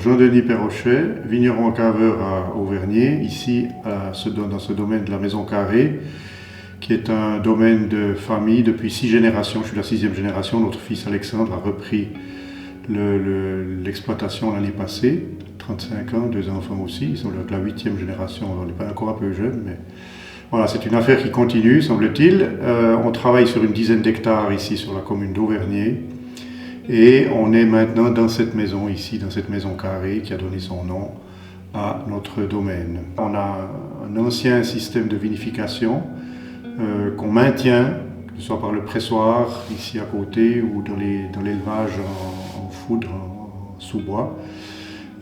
Jean-Denis Perrochet, vigneron caveur à Auvergnat, ici dans ce domaine de la Maison Carrée, qui est un domaine de famille depuis 6 générations. Je suis la 6e génération, notre fils Alexandre a repris l'exploitation l'année passée, 35 ans, 2 enfants aussi, ils sont la 8e génération, on n'est pas encore un peu jeune, mais voilà, c'est une affaire qui continue, semble-t-il. On travaille sur une dizaine d'hectares ici sur la commune d'Auvergnat. Et on est maintenant dans cette maison ici, dans cette maison carrée qui a donné son nom à notre domaine. On a un ancien système de vinification qu'on maintient, que ce soit par le pressoir ici à côté ou dans l'élevage en foudre, en sous-bois.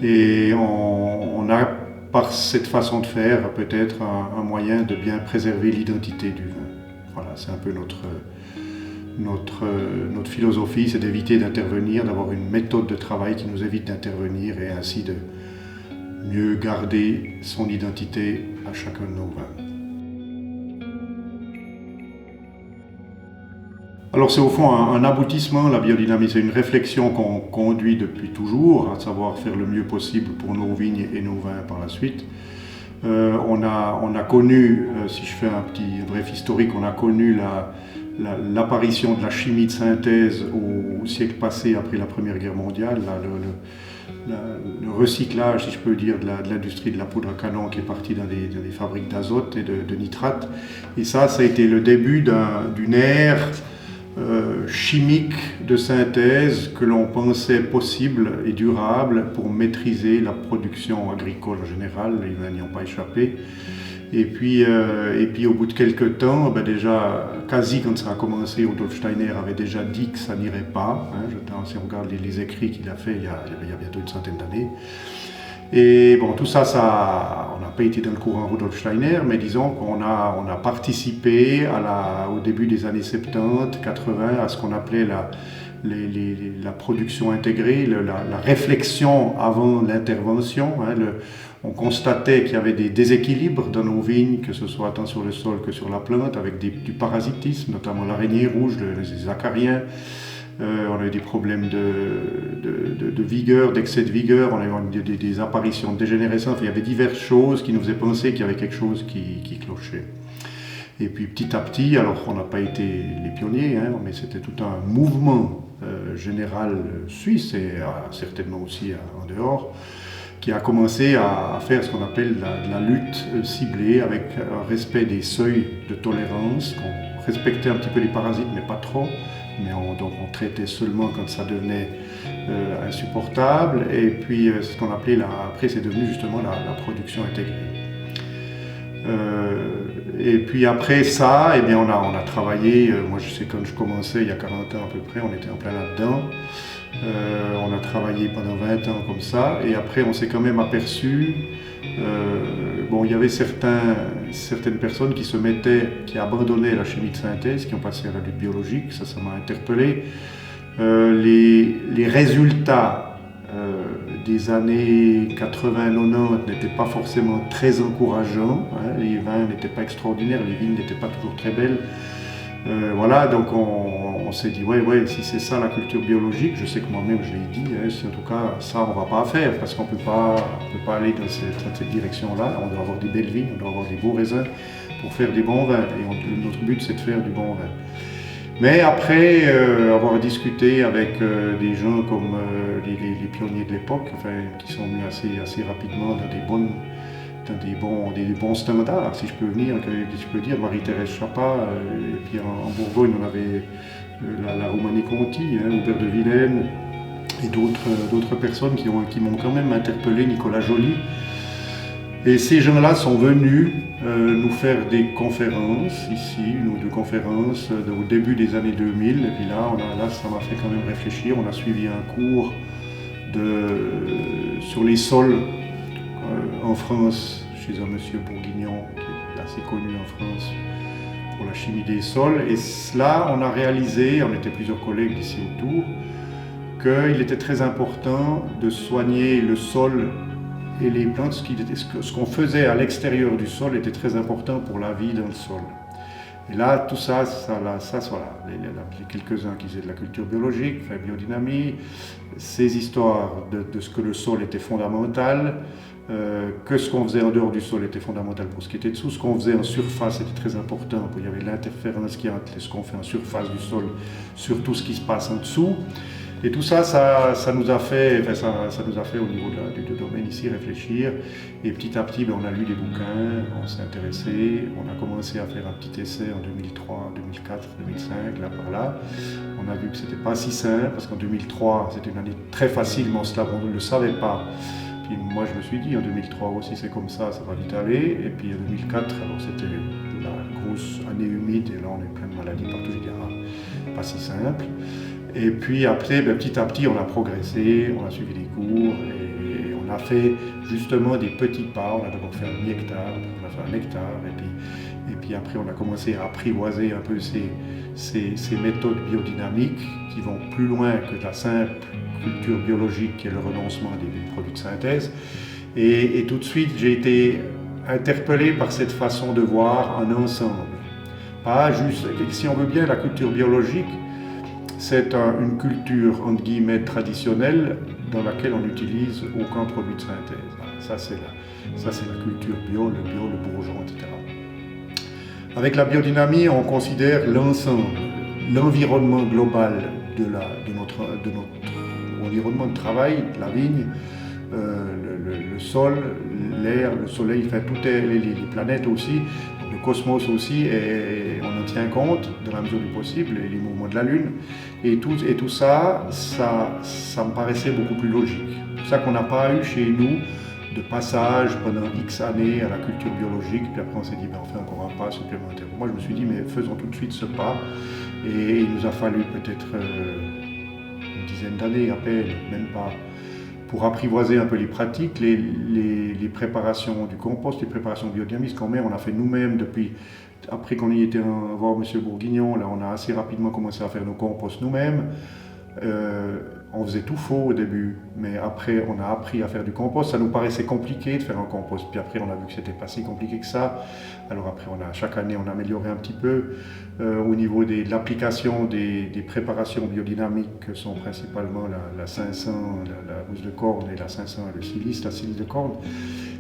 Et on a par cette façon de faire peut-être un moyen de bien préserver l'identité du vin. Voilà, c'est un peu notre philosophie, c'est d'éviter d'intervenir, d'avoir une méthode de travail qui nous évite d'intervenir et ainsi de mieux garder son identité à chacun de nos vins. Alors c'est au fond un aboutissement, la biodynamie, c'est une réflexion qu'on conduit depuis toujours, à savoir faire le mieux possible pour nos vignes et nos vins par la suite. On a connu, si je fais un bref historique, on a connu l'apparition de la chimie de synthèse au siècle passé après la Première Guerre mondiale, le recyclage, si je peux dire, de l'industrie de la poudre à canon qui est partie dans des fabriques d'azote et de nitrate. Et ça a été le début d'une ère chimique de synthèse que l'on pensait possible et durable pour maîtriser la production agricole en général, les vins n'y ont pas échappé. Et puis au bout de quelques temps, déjà, quasi quand ça a commencé, Rudolf Steiner avait déjà dit que ça n'irait pas. Si on regarde les écrits qu'il a fait il y a bientôt une centaine d'années. Et bon, tout ça, on n'a pas été dans le courant Rudolf Steiner, mais disons qu'on a participé au début des années 70, 80, à ce qu'on appelait la production intégrée, la réflexion avant l'intervention. On constatait qu'il y avait des déséquilibres dans nos vignes, que ce soit tant sur le sol que sur la plante, avec du parasitisme, notamment l'araignée rouge, les acariens. On a eu des problèmes de vigueur, d'excès de vigueur, on a eu des apparitions de dégénérescence. Il y avait diverses choses qui nous faisaient penser qu'il y avait quelque chose qui clochait. Et puis petit à petit, alors on n'a pas été les pionniers, mais c'était tout un mouvement général suisse et certainement aussi en dehors, qui a commencé à faire ce qu'on appelle la lutte ciblée avec un respect des seuils de tolérance. On respectait un petit peu les parasites, mais pas trop. Mais on traitait seulement quand ça devenait insupportable. Et puis, c'est ce qu'on appelait, après, c'est devenu justement la production intégrée. Et puis après ça, on a travaillé, moi je sais quand je commençais, il y a 40 ans à peu près, on était en plein là-dedans. On a travaillé pendant 20 ans comme ça, et après on s'est quand même aperçu, il y avait certaines personnes qui abandonnaient la chimie de synthèse, qui ont passé à la lutte biologique, ça m'a interpellé. Les résultats des années 80-90 n'étaient pas forcément très encourageants, les vins n'étaient pas extraordinaires, les vignes n'étaient pas toujours très belles. Donc on s'est dit, si c'est ça la culture biologique, je sais que moi-même je l'ai dit, si en tout cas ça on ne va pas faire, parce qu'on ne peut pas aller dans cette direction-là, on doit avoir des belles vignes, on doit avoir des beaux raisins pour faire des bons vins, et notre but c'est de faire du bon vin. Mais après avoir discuté avec des gens comme les pionniers de l'époque, qui sont venus assez rapidement dans des bons standards, si je peux dire, Marie-Thérèse Chapa, et puis en Bourgogne on avait la Romanée Conti, Aubert de Vilaine, et d'autres personnes qui m'ont quand même interpellé, Nicolas Joly. Et ces gens-là sont venus nous faire des conférences ici, une ou deux conférences au début des années 2000, et puis là ça m'a fait quand même réfléchir. On a suivi un cours sur les sols en France, chez un monsieur Bourguignon, qui est assez connu en France pour la chimie des sols. Et là, on a réalisé, on était plusieurs collègues d'ici autour, qu'il était très important de soigner le sol et les plantes. Ce qu'on faisait à l'extérieur du sol était très important pour la vie dans le sol. Et là, tout ça, voilà, les quelques-uns qui faisaient de la culture biologique, enfin, biodynamie, ces histoires de ce que le sol était fondamental, que ce qu'on faisait en dehors du sol était fondamental pour ce qui était dessous, ce qu'on faisait en surface était très important, il y avait l'interférence qui entre ce qu'on fait en surface du sol sur tout ce qui se passe en dessous. Et tout ça, ça nous a fait, enfin, ça nous a fait au niveau du domaine ici réfléchir. Et petit à petit, on a lu des bouquins, on s'est intéressé, on a commencé à faire un petit essai en 2003, 2004, 2005, là par là. On a vu que c'était pas si simple, parce qu'en 2003, c'était une année très facile, mais on ne le savait pas. Puis moi, je me suis dit, en 2003 aussi, c'est comme ça va vite aller. Et puis en 2004, alors c'était la grosse année humide, et là, on est plein de maladies partout. J'ai dit, pas si simple. Et puis après, petit à petit, on a progressé, on a suivi des cours et on a fait justement des petits pas. On a d'abord fait un hectare, on a fait un hectare, et puis après, on a commencé à apprivoiser un peu ces méthodes biodynamiques qui vont plus loin que la simple culture biologique qui est le renoncement des produits de synthèse. Et tout de suite, j'ai été interpellé par cette façon de voir un ensemble. Pas juste, si on veut bien, la culture biologique, c'est une culture, entre guillemets, traditionnelle dans laquelle on n'utilise aucun produit de synthèse. Ça, c'est la culture bio, le bourgeon, etc. Avec la biodynamie, on considère l'ensemble, l'environnement global de notre environnement de travail, la vigne, le sol, l'air, le soleil, enfin, les planètes aussi, le cosmos aussi, et on en tient compte dans la mesure du possible, les mouvements de la Lune. Et tout ça, ça me paraissait beaucoup plus logique. C'est pour ça qu'on n'a pas eu chez nous de passage pendant X années à la culture biologique, puis après on s'est dit, on fait encore un pas supplémentaire. Moi je me suis dit, mais faisons tout de suite ce pas, et il nous a fallu peut-être une dizaine d'années à peine, même pas, pour apprivoiser un peu les pratiques, les préparations du compost, les préparations biodynamiques qu'on met, on a fait nous-mêmes depuis, après qu'on y était voir M. Bourguignon, là on a assez rapidement commencé à faire nos composts nous-mêmes. On faisait tout faux au début, mais après on a appris à faire du compost. Ça nous paraissait compliqué de faire un compost, puis après on a vu que c'était pas si compliqué que ça. Alors après chaque année on a amélioré un petit peu au niveau de l'application des préparations biodynamiques que sont principalement la 500, la housse de corne et la 500 et le silice, la silice de corne.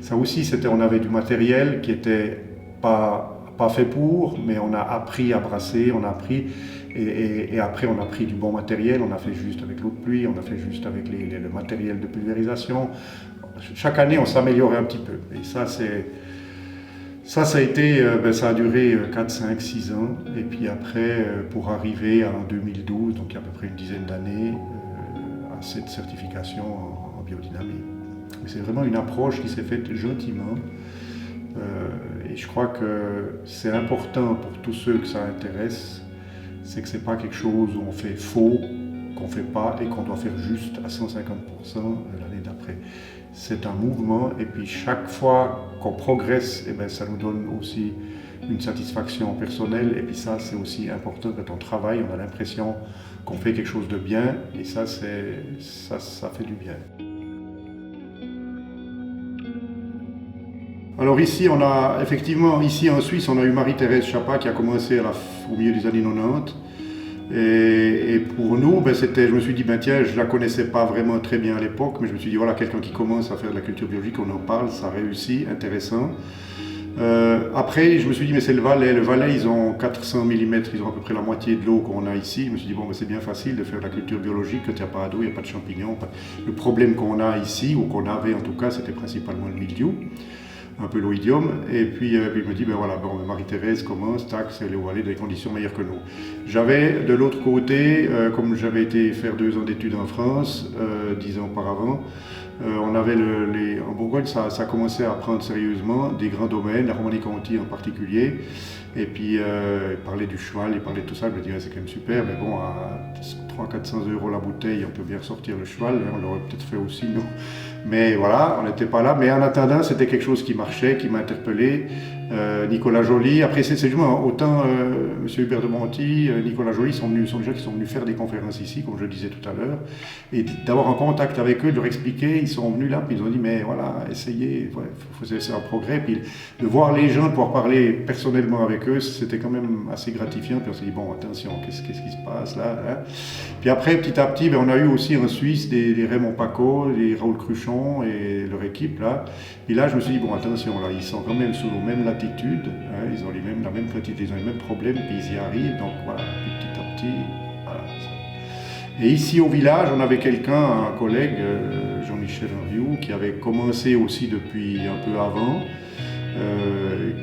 Ça aussi on avait du matériel qui était pas fait pour, mais on a appris à brasser, on a appris. Et après, on a pris du bon matériel, on a fait juste avec l'eau de pluie, on a fait juste avec le matériel de pulvérisation. Chaque année, on s'améliorait un petit peu. Et ça a été, ça a duré 4, 5, 6 ans. Et puis après, pour arriver en 2012, donc il y a à peu près une dizaine d'années, à cette certification en biodynamie. Mais c'est vraiment une approche qui s'est faite gentiment. Et je crois que c'est important pour tous ceux que ça intéresse, c'est que ce n'est pas quelque chose où on fait faux, qu'on ne fait pas et qu'on doit faire juste à 150% l'année d'après. C'est un mouvement et puis chaque fois qu'on progresse, ça nous donne aussi une satisfaction personnelle et puis ça c'est aussi important quand on travaille, on a l'impression qu'on fait quelque chose de bien et ça fait du bien. Alors ici, ici en Suisse, on a eu Marie-Thérèse Chapa qui a commencé au milieu des années 90. Et pour nous, je me suis dit, tiens, je ne la connaissais pas vraiment très bien à l'époque, mais je me suis dit, voilà, quelqu'un qui commence à faire de la culture biologique, on en parle, ça réussit, intéressant. Après, je me suis dit, mais c'est le Valais. Le Valais, ils ont 400 mm, ils ont à peu près la moitié de l'eau qu'on a ici. Je me suis dit, c'est bien facile de faire de la culture biologique, quand il n'y a pas d'eau, il n'y a pas de champignons. Le problème qu'on a ici, ou qu'on avait en tout cas, c'était principalement le mildiou. Un peu l'oïdium, et puis il me dit, Marie-Thérèse commence, tac, elle va aller dans des conditions meilleures que nous. J'avais de l'autre côté, comme j'avais été faire 2 ans d'études en France, 10 ans auparavant, on avait en Bourgogne, ça a commencé à prendre sérieusement des grands domaines, la Romanée-Conti en particulier, et puis il parlait du cheval, il parlait de tout ça, je me disais, c'est quand même super, mais bon, à 300-400 € la bouteille, on peut bien ressortir le cheval, on l'aurait peut-être fait aussi, nous. Mais voilà, on n'était pas là. Mais en attendant, c'était quelque chose qui marchait, qui m'a interpellé. Nicolas Joly, après c'est justement autant M. Hubert de Monti, Nicolas Joly sont des gens qui sont venus faire des conférences ici, comme je le disais tout à l'heure, et d'avoir un contact avec eux, de leur expliquer, ils sont venus là, puis ils ont dit, mais voilà, essayez, il faut essayer un progrès, puis de voir les gens, de pouvoir parler personnellement avec que c'était quand même assez gratifiant. Puis on s'est dit, bon, attention, qu'est-ce qui se passe là, hein? Puis après, petit à petit, on a eu aussi en Suisse des Raymond Paco, des Raoul Cruchon et leur équipe là. Et là, je me suis dit, bon, attention, là, ils sont quand même sous la même latitude, hein, ils ont la même quantité, ils ont les mêmes problèmes, puis ils y arrivent. Donc voilà, puis petit à petit, voilà. Et ici au village, on avait quelqu'un, un collègue, Jean-Michel Henriou, qui avait commencé aussi depuis un peu avant,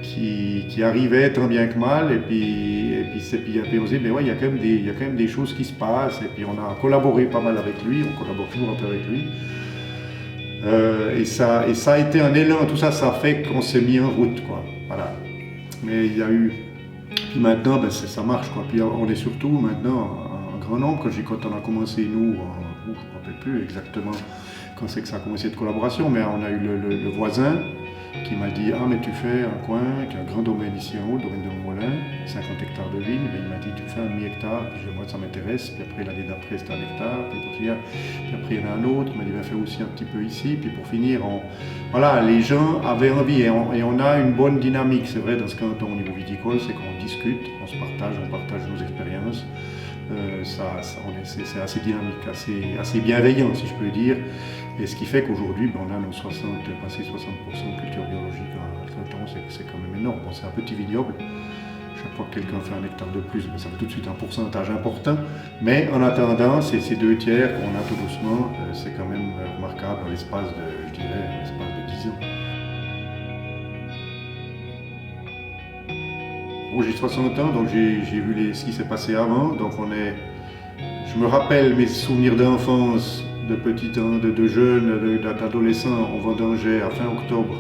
qui arrivait tant bien que mal, et puis on s'est dit, mais ouais, il y a quand même des choses qui se passent, et puis on a collaboré pas mal avec lui, on collabore toujours un peu avec lui. Et ça a été un élan, tout ça, ça fait qu'on s'est mis en route, quoi. Voilà. Mais il y a eu, puis maintenant, ben, ça marche, quoi. Puis on est surtout maintenant un grand nombre. Quand on a commencé, nous, je ne me rappelle plus exactement quand c'est que ça a commencé de collaboration, mais on a eu le voisin qui m'a dit, ah mais tu fais un coin qui a un grand domaine ici en haut, le domaine de Moulin, 50 hectares de vignes, mais il m'a dit, tu fais un demi-hectare, puis moi ça m'intéresse, puis après l'année d'après c'était un hectare, puis après il y en a un autre, il m'a dit, ben, fais aussi un petit peu ici, puis pour finir, voilà, les gens avaient envie, et on a une bonne dynamique, c'est vrai, dans ce canton au niveau viticole, c'est qu'on discute, on partage nos expériences, c'est assez dynamique, assez bienveillant si je peux dire. Et ce qui fait qu'aujourd'hui, ben, on a nos passé 60% de culture biologique à canton, c'est quand même énorme. Bon, c'est un petit vignoble. Chaque fois que quelqu'un fait un hectare de plus, ben, ça fait tout de suite un pourcentage important. Mais en attendant, ces 2 tiers qu'on a tout doucement, c'est quand même remarquable dans l'espace de 10 ans. Bon, j'ai 60 ans, donc j'ai vu ce qui s'est passé avant. Donc je me rappelle mes souvenirs d'enfance, de petits ans, de jeunes, d'adolescents. On vendangeait à fin octobre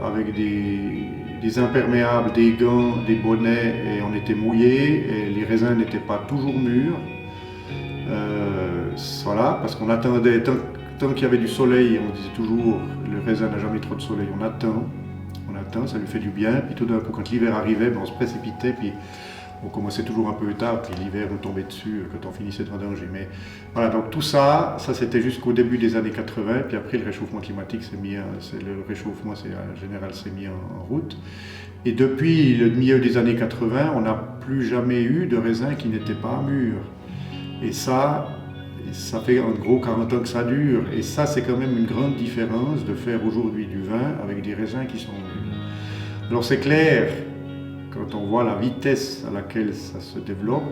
avec des imperméables, des gants, des bonnets, et on était mouillés, et les raisins n'étaient pas toujours mûrs. Voilà, parce qu'on attendait, tant qu'il y avait du soleil, on disait toujours, le raisin n'a jamais trop de soleil, on attend, ça lui fait du bien, puis tout d'un coup, quand l'hiver arrivait, ben, on se précipitait, puis on commençait toujours un peu tard, puis l'hiver nous tombait dessus quand on finissait de vendanger. Mais voilà, donc tout ça c'était jusqu'au début des années 80, puis après le réchauffement climatique s'est mis en route. Et depuis le milieu des années 80, on n'a plus jamais eu de raisins qui n'étaient pas mûrs. Et ça fait en gros 40 ans que ça dure. Et ça, c'est quand même une grande différence de faire aujourd'hui du vin avec des raisins qui sont mûrs. Alors c'est clair, quand on voit la vitesse à laquelle ça se développe,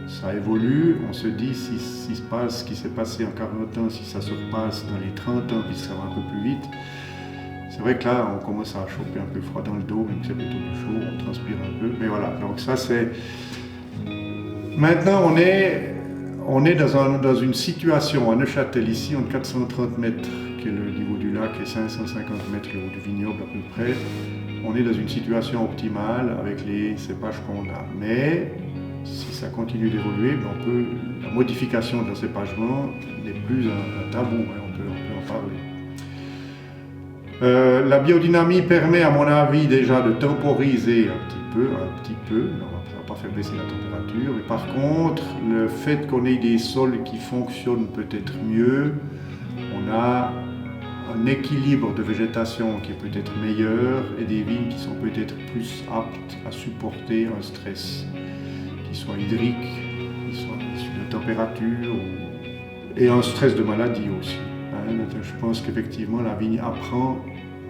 ça évolue, on se dit si se passe ce qui s'est passé en 40 ans, si ça se repasse dans les 30 ans, puis ça va un peu plus vite. C'est vrai que là, on commence à choper un peu froid dans le dos, même si c'est plutôt du chaud, on transpire un peu. Mais voilà, donc ça c'est... Maintenant, on est dans une situation à Neuchâtel, ici, entre 430 mètres, qui est le niveau du lac, et 550 mètres, le haut du vignoble à peu près. On est dans une situation optimale avec les cépages qu'on a. Mais si ça continue d'évoluer, la modification de l'encépagement n'est plus un tabou, hein, on peut en parler. La biodynamie permet, à mon avis, déjà de temporiser un petit peu, ça ne va pas faire baisser la température. Mais par contre, le fait qu'on ait des sols qui fonctionnent peut-être mieux, on a un équilibre de végétation qui est peut-être meilleur et des vignes qui sont peut-être plus aptes à supporter un stress, qui soit hydrique, qui soit de température et un stress de maladie aussi. Je pense qu'effectivement la vigne apprend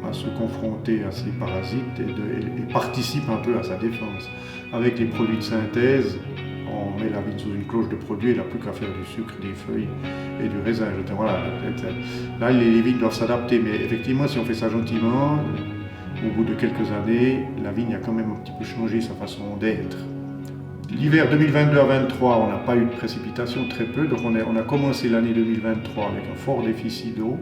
à se confronter à ces parasites et participe un peu à sa défense. Avec les produits de synthèse, on met la vigne sous une cloche de produit, elle n'a plus qu'à faire du sucre, des feuilles et du raisin. Voilà, là, les vignes doivent s'adapter, mais effectivement, si on fait ça gentiment, au bout de quelques années, la vigne a quand même un petit peu changé sa façon d'être. L'hiver 2022 à 2023, on n'a pas eu de précipitations, très peu, donc on a commencé l'année 2023 avec un fort déficit d'eau.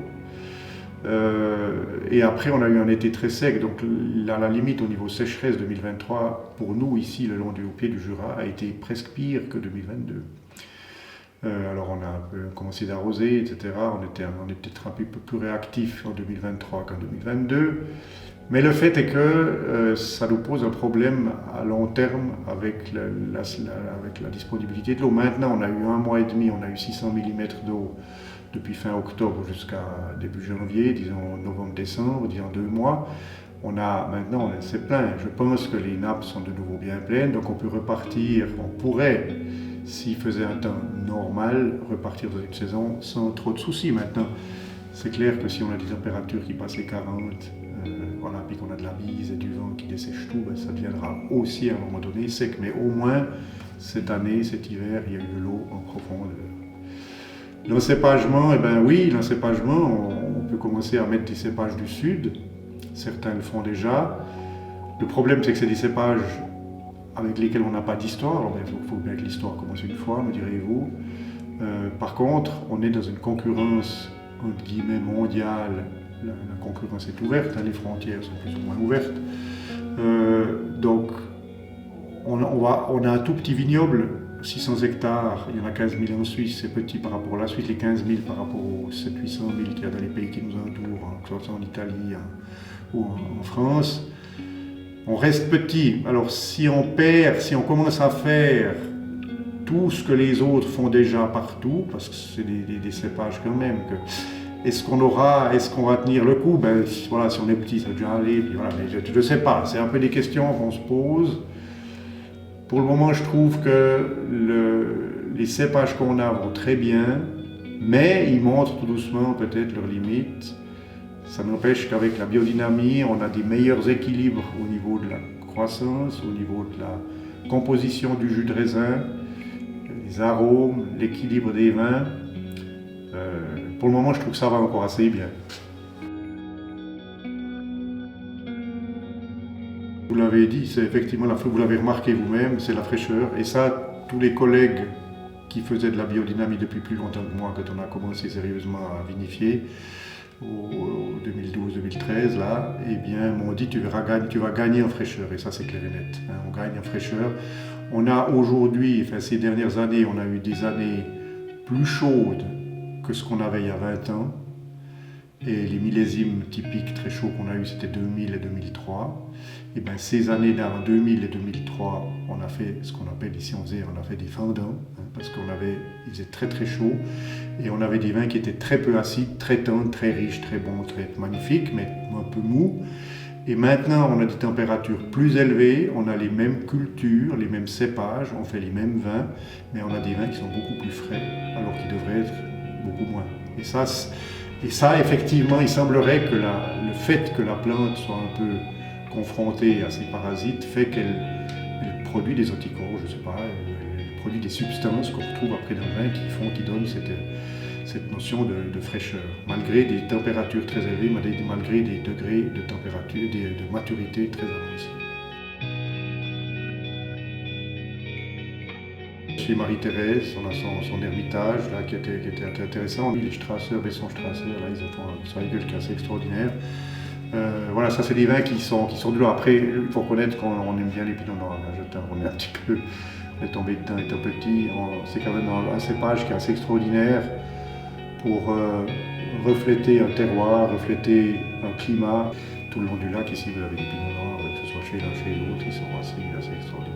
Et après, on a eu un été très sec, donc à la limite, au niveau sécheresse 2023, pour nous, ici, le long du pied du Jura, a été presque pire que 2022. Alors, on a un peu commencé d'arroser, etc. On était peut-être un peu plus réactif en 2023 qu'en 2022. Mais le fait est que ça nous pose un problème à long terme avec la disponibilité de l'eau. Maintenant, on a eu 1 mois et demi, on a eu 600 mm d'eau depuis fin octobre jusqu'à début janvier, disons novembre-décembre, disons 2 mois. Maintenant, c'est plein. Je pense que les nappes sont de nouveau bien pleines, donc on peut repartir, on pourrait, s'il faisait un temps normal, repartir dans une saison sans trop de soucis. Maintenant, c'est clair que si on a des températures qui passent les 40, voilà, puis qu'on a de la bise et du vent qui dessèche tout, ça deviendra aussi à un moment donné sec. Mais au moins, cette année, cet hiver, il y a eu de l'eau en profondeur. L'encépagement, oui, l'encépagement, on peut commencer à mettre des cépages du sud. Certains le font déjà. Le problème, c'est que c'est des cépages avec lesquels on n'a pas d'histoire. Alors, il faut bien que l'histoire commence une fois, me direz-vous. Par contre, on est dans une concurrence, entre guillemets, mondiale. La concurrence est ouverte, les frontières sont plus ou moins ouvertes. Donc, on a un tout petit vignoble, 600 hectares, il y en a 15 000 en Suisse, c'est petit par rapport à la Suisse, les 15 000 par rapport aux 700-800 000 qu'il y a dans les pays qui nous entourent, que ce soit en Italie ou en France. On reste petit. Alors si on commence à faire tout ce que les autres font déjà partout, parce que c'est des cépages quand même, est-ce qu'on va tenir le coup? Voilà, si on est petit, ça va déjà aller, puis voilà, mais je ne sais pas, c'est un peu des questions qu'on se pose. Pour le moment, je trouve que les cépages qu'on a vont très bien, mais ils montrent tout doucement peut-être leurs limites. Ça n'empêche qu'avec la biodynamie, on a des meilleurs équilibres au niveau de la croissance, au niveau de la composition du jus de raisin, les arômes, l'équilibre des vins. Pour le moment, je trouve que ça va encore assez bien. Vous l'avez dit, c'est effectivement, vous l'avez remarqué vous-même, c'est la fraîcheur. Et ça, tous les collègues qui faisaient de la biodynamie depuis plus longtemps que moi, quand on a commencé sérieusement à vinifier, au 2012-2013, là, m'ont dit tu vas gagner en fraîcheur. Et ça, c'est clair et net. On gagne en fraîcheur. On a aujourd'hui, ces dernières années, on a eu des années plus chaudes que ce qu'on avait il y a 20 ans. Et les millésimes typiques très chauds qu'on a eu, c'était 2000 et 2003. Et ces années-là, en 2000 et 2003, on a fait ce qu'on appelle ici, on a fait des fendants, parce il faisait très très chaud, et on avait des vins qui étaient très peu acides, très tendres, très riches, très bons, très magnifiques, mais un peu mous. Et maintenant, on a des températures plus élevées, on a les mêmes cultures, les mêmes cépages, on fait les mêmes vins, mais on a des vins qui sont beaucoup plus frais, alors qu'ils devraient être beaucoup moins. Et ça, effectivement, il semblerait que le fait que la plante soit un peu confrontée à ces parasites fait qu'elle produit des anticorps, je ne sais pas, elle produit des substances qu'on retrouve après dans le vin qui donnent cette notion de fraîcheur, malgré des températures très élevées, malgré des degrés de température, de maturité très avancés. Chez Marie-Thérèse, on a son ermitage là, qui était intéressant. Les Strasser, Besson Strasser, là, ils ont un récolte qui est assez extraordinaire. Voilà, ça c'est des vins qui sont de l'eau. Après, il faut reconnaître qu'on aime bien les Pinot Noirs. On est un petit peu tombé dedans étant petit. C'est quand même un cépage qui est assez extraordinaire pour refléter un terroir, refléter un climat. Tout le long du lac, ici, vous avez des Pinot Noirs, que ce soit chez l'un chez l'autre, ils sont assez extraordinaires.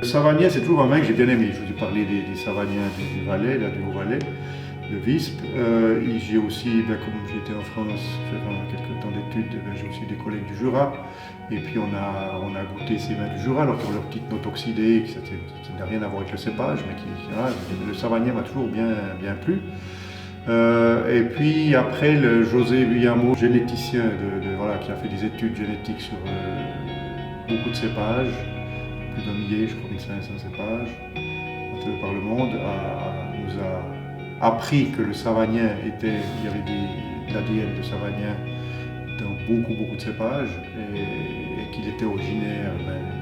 Le Savagnin, c'est toujours un vin que j'ai bien aimé. Je vous ai parlé des Savagnins du Valais, du Haut-Valais, de Visp. J'ai aussi, comme j'étais en France faire quelques temps d'études, j'ai aussi des collègues du Jura. Et puis on a goûté ces vins du Jura, alors qu'ils ont leur petite note oxydée, qui n'a rien à voir avec le cépage, mais le Savagnin m'a toujours bien plu. Et puis après, le José Guillermo, généticien qui a fait des études génétiques sur beaucoup de cépages, plus d'un millier, je crois 1500 cépages, par le monde, nous a appris que le Savagnin il y avait de l'ADN de Savagnin dans beaucoup de cépages, et qu'il était originaire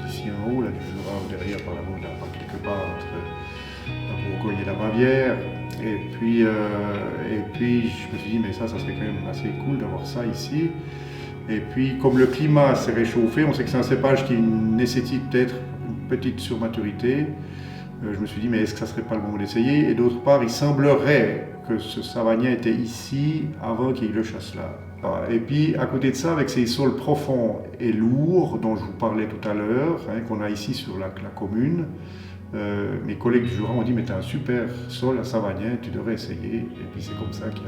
d'ici en haut, là, du Jura, ou derrière par là-bas, quelque part entre la Bourgogne et la Bavière. Et puis je me suis dit, mais ça serait quand même assez cool d'avoir ça ici. Et puis, comme le climat s'est réchauffé, on sait que c'est un cépage qui nécessite peut-être une petite surmaturité. Je me suis dit, mais est-ce que ça serait pas le moment d'essayer? Et d'autre part, il semblerait que ce Savagnin était ici avant qu'il y ait le Chasselas. Et puis, à côté de ça, avec ces sols profonds et lourds dont je vous parlais tout à l'heure, qu'on a ici sur la commune, mes collègues du Jura ont dit, mais tu as un super sol à Savagnin, tu devrais essayer. Et puis c'est comme ça qu'il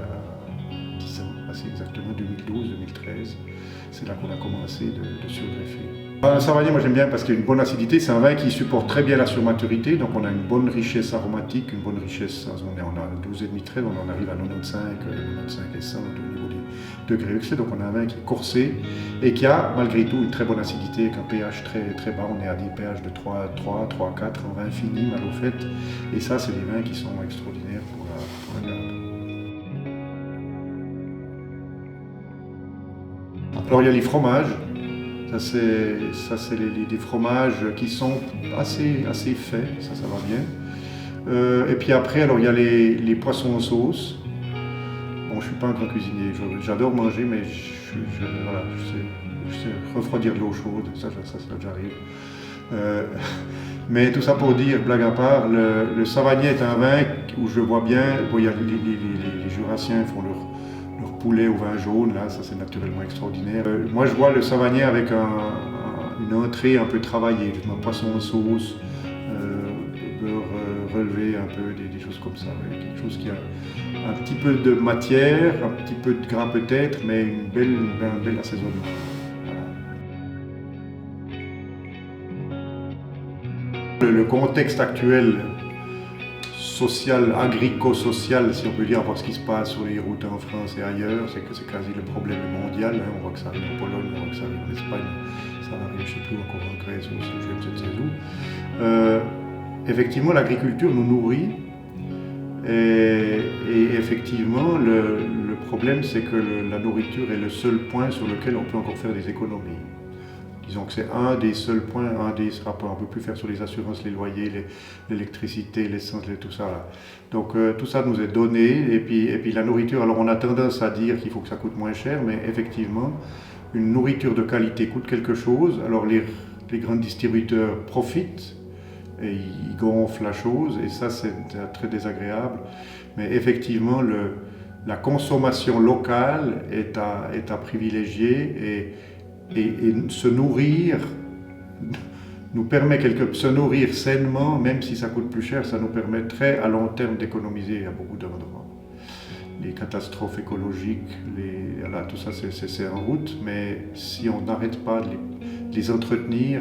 c'est exactement 2012-2013. C'est là qu'on a commencé de surgreffer. Un savagnin, moi j'aime bien parce qu'il y a une bonne acidité. C'est un vin qui supporte très bien la surmaturité, donc on a une bonne richesse aromatique, une bonne richesse. On a 12,5-13, on en arrive à 95 et 100 au niveau des degrés excès. Donc on a un vin qui est corsé et qui a malgré tout une très bonne acidité avec un pH très bas. On est à des pH de 3, 4 en vin fini, mal au fait. Et ça, c'est des vins qui sont extraordinaires pour la garde. Alors il y a les fromages. Ça c'est des fromages qui sont assez faits, ça va bien. Et puis après, alors il y a les poissons en sauce. Bon, je ne suis pas un grand cuisinier, j'adore manger, mais voilà, je sais refroidir de l'eau chaude, ça j'arrive. Mais tout ça pour dire, blague à part, le savagnin est un vin où je vois bien, bon, il y a les Jurassiens font leur poulet au vin jaune, là, ça c'est naturellement extraordinaire. Moi je vois le savagnin avec une entrée un peu travaillée, un poisson en sauce, beurre relevé, un peu, des choses comme ça, ouais. Quelque chose qui a un petit peu de matière, un petit peu de gras peut-être, mais un bel assaisonnement. Voilà. Le contexte actuel social, agrico-social, si on peut dire, voir ce qui se passe sur les routes en France et ailleurs, c'est que c'est quasi le problème mondial. Hein. On voit que ça arrive en Pologne, on voit que ça arrive en Espagne, ça arrive, je ne sais plus, encore en Grèce aussi, je ne sais où. Effectivement, l'agriculture nous nourrit et effectivement, le problème, c'est que la nourriture est le seul point sur lequel on peut encore faire des économies. Disons que c'est un des seuls points, un des rapports. On ne peut plus faire sur les assurances, les loyers, l'électricité, l'essence, tout ça. Là. Donc tout ça nous est donné. Et puis la nourriture, alors on a tendance à dire qu'il faut que ça coûte moins cher, mais effectivement, une nourriture de qualité coûte quelque chose. Alors les grands distributeurs profitent et ils gonflent la chose, et ça c'est très désagréable. Mais effectivement, la consommation locale est à privilégier et se nourrir nous permet se nourrir sainement, même si ça coûte plus cher, ça nous permettrait à long terme d'économiser à beaucoup d'endroits. Les catastrophes écologiques, voilà, tout ça c'est en route, mais si on n'arrête pas de les entretenir,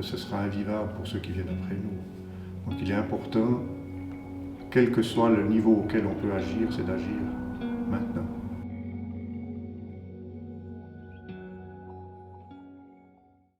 ce sera invivable pour ceux qui viennent après nous. Donc il est important, quel que soit le niveau auquel on peut agir, c'est d'agir maintenant.